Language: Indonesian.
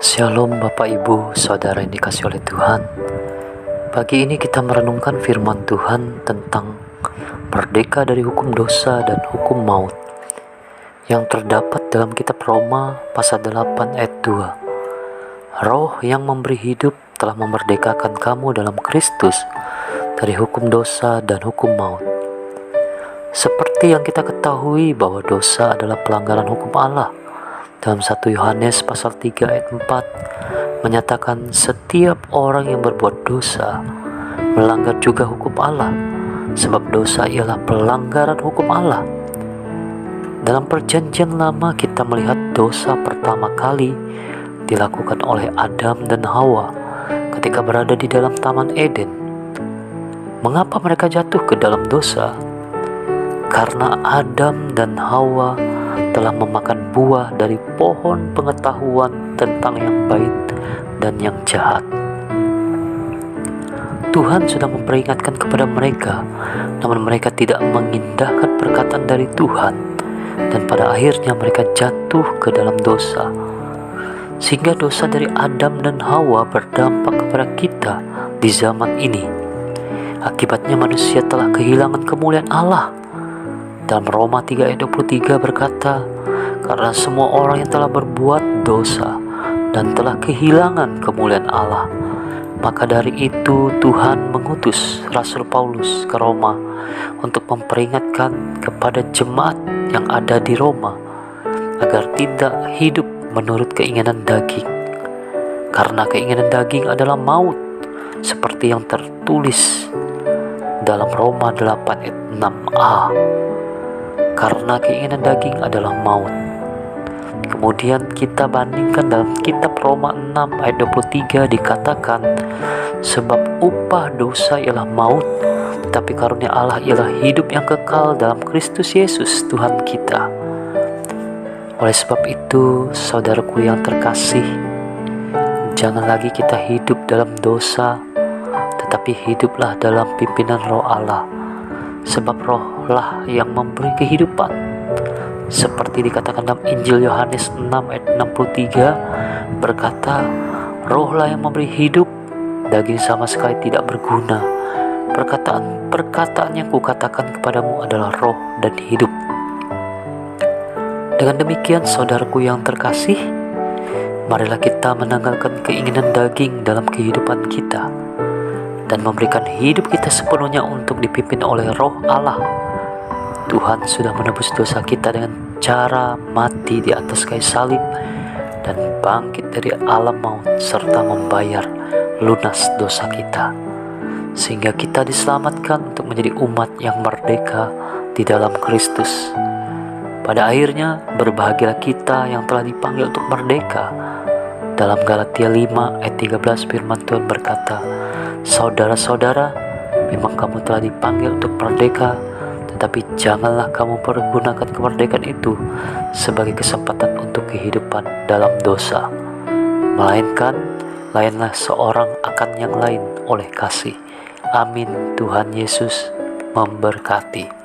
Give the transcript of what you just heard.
Shalom Bapak Ibu Saudara yang dikasihi oleh Tuhan. Pagi ini kita merenungkan firman Tuhan tentang merdeka dari hukum dosa dan hukum maut yang terdapat dalam kitab Roma pasal 8 ayat 2. Roh yang memberi hidup telah memerdekakan kamu dalam Kristus dari hukum dosa dan hukum maut. Seperti yang kita ketahui bahwa dosa adalah pelanggaran hukum Allah. Dalam 1 Yohanes pasal 3 ayat 4 menyatakan setiap orang yang berbuat dosa melanggar juga hukum Allah, sebab dosa ialah pelanggaran hukum Allah. Dalam perjanjian lama kita melihat dosa pertama kali dilakukan oleh Adam dan Hawa ketika berada di dalam Taman Eden. Mengapa mereka jatuh ke dalam dosa? Karena Adam dan Hawa telah memakan buah dari pohon pengetahuan tentang yang baik dan yang jahat. Tuhan sudah memperingatkan kepada mereka, namun mereka tidak mengindahkan perkataan dari Tuhan, dan pada akhirnya mereka jatuh ke dalam dosa. Sehingga dosa dari Adam dan Hawa berdampak kepada kita di zaman ini. Akibatnya manusia telah kehilangan kemuliaan Allah. Dalam Roma 3 ayat 23 berkata, karena semua orang yang telah berbuat dosa dan telah kehilangan kemuliaan Allah, maka dari itu Tuhan mengutus Rasul Paulus ke Roma untuk memperingatkan kepada jemaat yang ada di Roma agar tidak hidup menurut keinginan daging. Karena keinginan daging adalah maut, seperti yang tertulis dalam Roma 8 ayat 6a. Karena keinginan daging adalah maut. Kemudian kita bandingkan dalam kitab Roma 6 ayat 23 dikatakan, sebab upah dosa ialah maut, tetapi karunia Allah ialah hidup yang kekal dalam Kristus Yesus Tuhan kita. Oleh sebab itu, saudaraku yang terkasih, jangan lagi kita hidup dalam dosa, tetapi hiduplah dalam pimpinan Roh Allah. Sebab rohlah yang memberi kehidupan. Seperti dikatakan dalam Injil Yohanes 6 ayat 63 berkata, rohlah yang memberi hidup, daging sama sekali tidak berguna. Perkataan yang kukatakan kepadamu adalah roh dan hidup. Dengan demikian saudaraku yang terkasih, marilah kita menanggalkan keinginan daging dalam kehidupan kita dan memberikan hidup kita sepenuhnya untuk dipimpin oleh Roh Allah. Tuhan sudah menebus dosa kita dengan cara mati di atas kayu salib dan bangkit dari alam maut serta membayar lunas dosa kita, sehingga kita diselamatkan untuk menjadi umat yang merdeka di dalam Kristus. Pada akhirnya berbahagialah kita yang telah dipanggil untuk merdeka. Dalam Galatia 5 ayat 13 firman Tuhan berkata, saudara-saudara, memang kamu telah dipanggil untuk merdeka, tetapi janganlah kamu pergunakan kemerdekaan itu sebagai kesempatan untuk kehidupan dalam dosa. Melainkan, layanlah seorang akan yang lain oleh kasih. Amin. Tuhan Yesus memberkati.